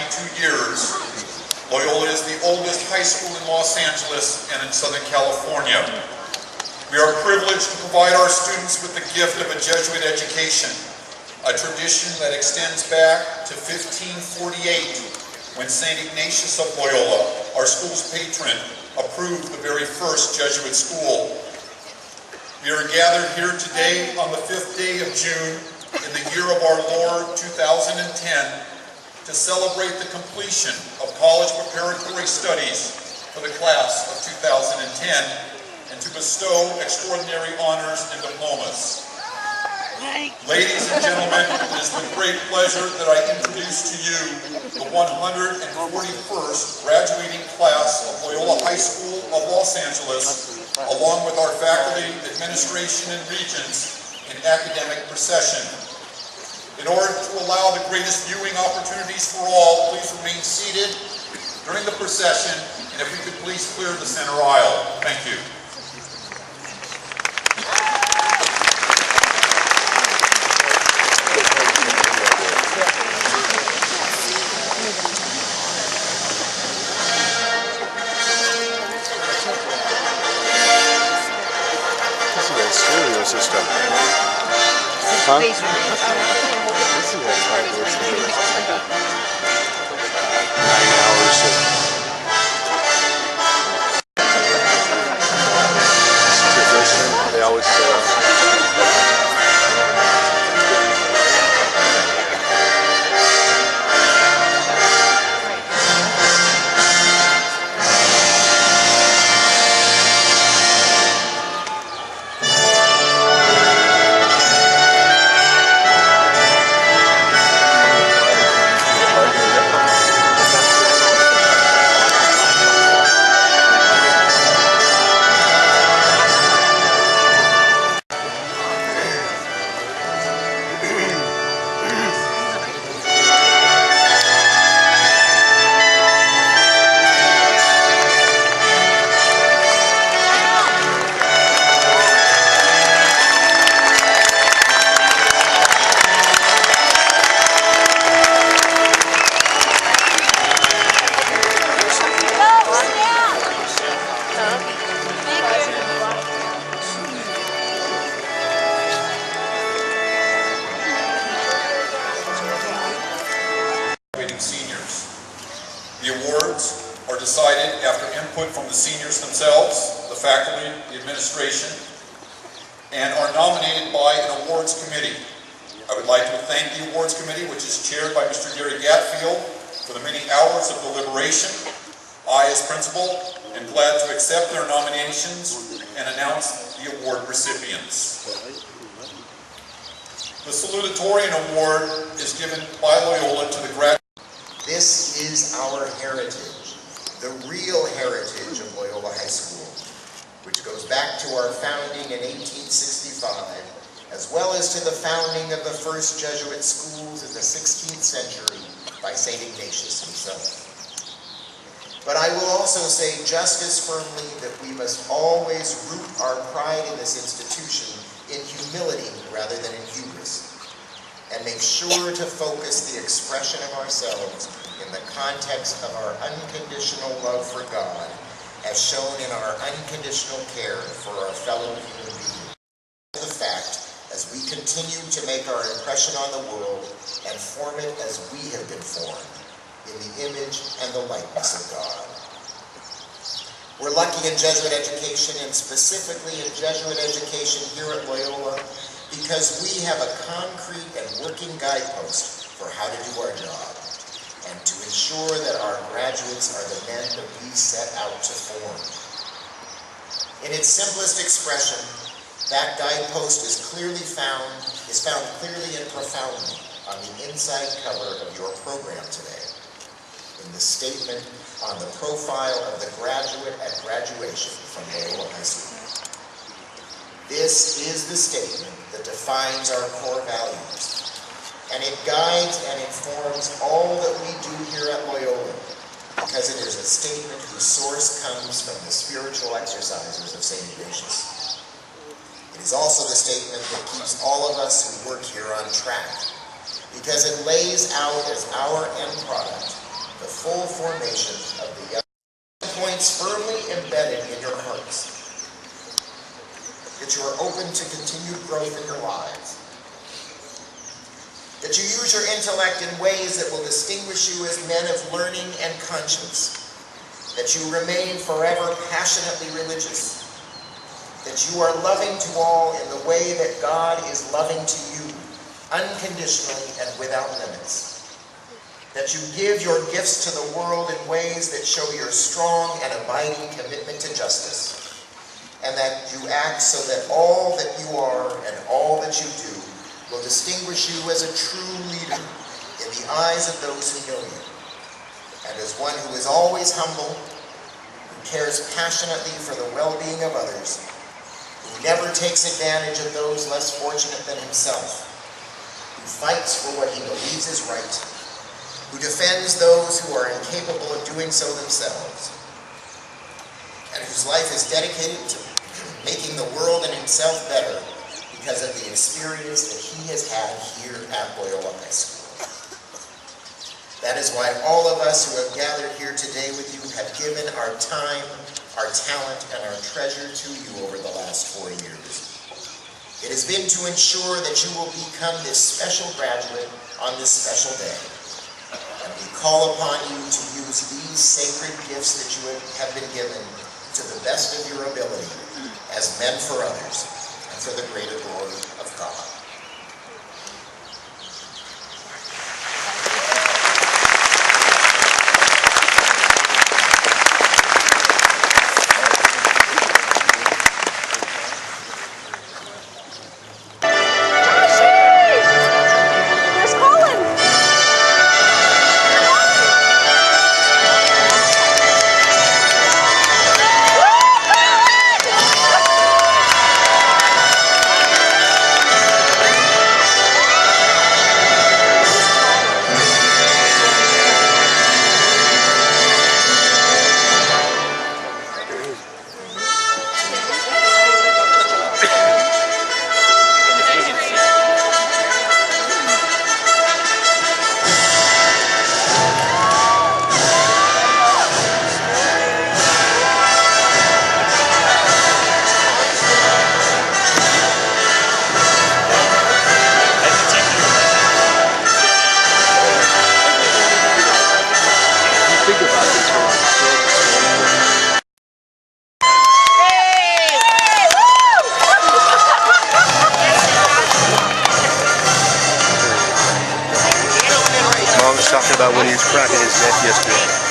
92 years, Loyola is the oldest high school in Los Angeles and in Southern California. We are privileged to provide our students with the gift of a Jesuit education, a tradition that extends back to 1548, when St. Ignatius of Loyola, our school's patron, approved the very first Jesuit school. We are gathered here today on the 5th day of June in the year of our Lord 2010 to celebrate the completion of college preparatory studies for the class of 2010 and to bestow extraordinary honors and diplomas. Ladies and gentlemen, it is with great pleasure that I introduce to you the 141st graduating class of Loyola High School of Los Angeles, along with our faculty, administration, and regents in academic procession. In order to allow the greatest viewing opportunities for all, please remain seated during the procession, and if we could please clear the center aisle. Thank you. This is a stereo system. Huh? This is a 9 hours of tradition, they always say. Seniors. The awards are decided after input from the seniors themselves, the faculty, the administration, and are nominated by an awards committee. I would like to thank the awards committee, which is chaired by Mr. Gary Gatfield, for the many hours of deliberation. I, as principal, am glad to accept their nominations and announce the award recipients. The salutatorian award is given by Loyola to the graduate. This is our heritage, the real heritage of Loyola High School, which goes back to our founding in 1865, as well as to the founding of the first Jesuit schools in the 16th century by St. Ignatius himself. But I will also say just as firmly that we must always root our pride in this institution in humility rather than in hubris, and make sure to focus the expression of ourselves in the context of our unconditional love for God, as shown in our unconditional care for our fellow human beings. The fact, as we continue to make our impression on the world and form it as we have been formed, in the image and the likeness of God. We're lucky in Jesuit education, and specifically in Jesuit education here at Loyola, because we have a concrete and working guidepost for how to do our job, and to ensure that our graduates are the men that we set out to form. In its simplest expression, that guidepost is found clearly and profoundly on the inside cover of your program today, in the statement on the profile of the graduate at graduation from Loyola High School. This is the statement that defines our core values, and it guides and informs all that we do here at Loyola, because it is a statement whose source comes from the spiritual exercises of St. Ignatius. It is also the statement that keeps all of us who work here on track, because it lays out as our end product full formation of the young points firmly embedded in your hearts, that you are open to continued growth in your lives, that you use your intellect in ways that will distinguish you as men of learning and conscience, that you remain forever passionately religious, that you are loving to all in the way that God is loving to you, unconditionally and without limits, that you give your gifts to the world in ways that show your strong and abiding commitment to justice, and that you act so that all that you are and all that you do will distinguish you as a true leader in the eyes of those who know you, and as one who is always humble, who cares passionately for the well-being of others, who never takes advantage of those less fortunate than himself, who fights for what he believes is right, who defends those who are incapable of doing so themselves, and whose life is dedicated to making the world and himself better because of the experience that he has had here at Loyola High School. That is why all of us who have gathered here today with you have given our time, our talent, and our treasure to you over the last 4 years. It has been to ensure that you will become this special graduate on this special day. And we call upon you to use these sacred gifts that you have been given to the best of your ability as men for others and for the greater glory of God. Mom was talking about when he was cracking his neck yesterday.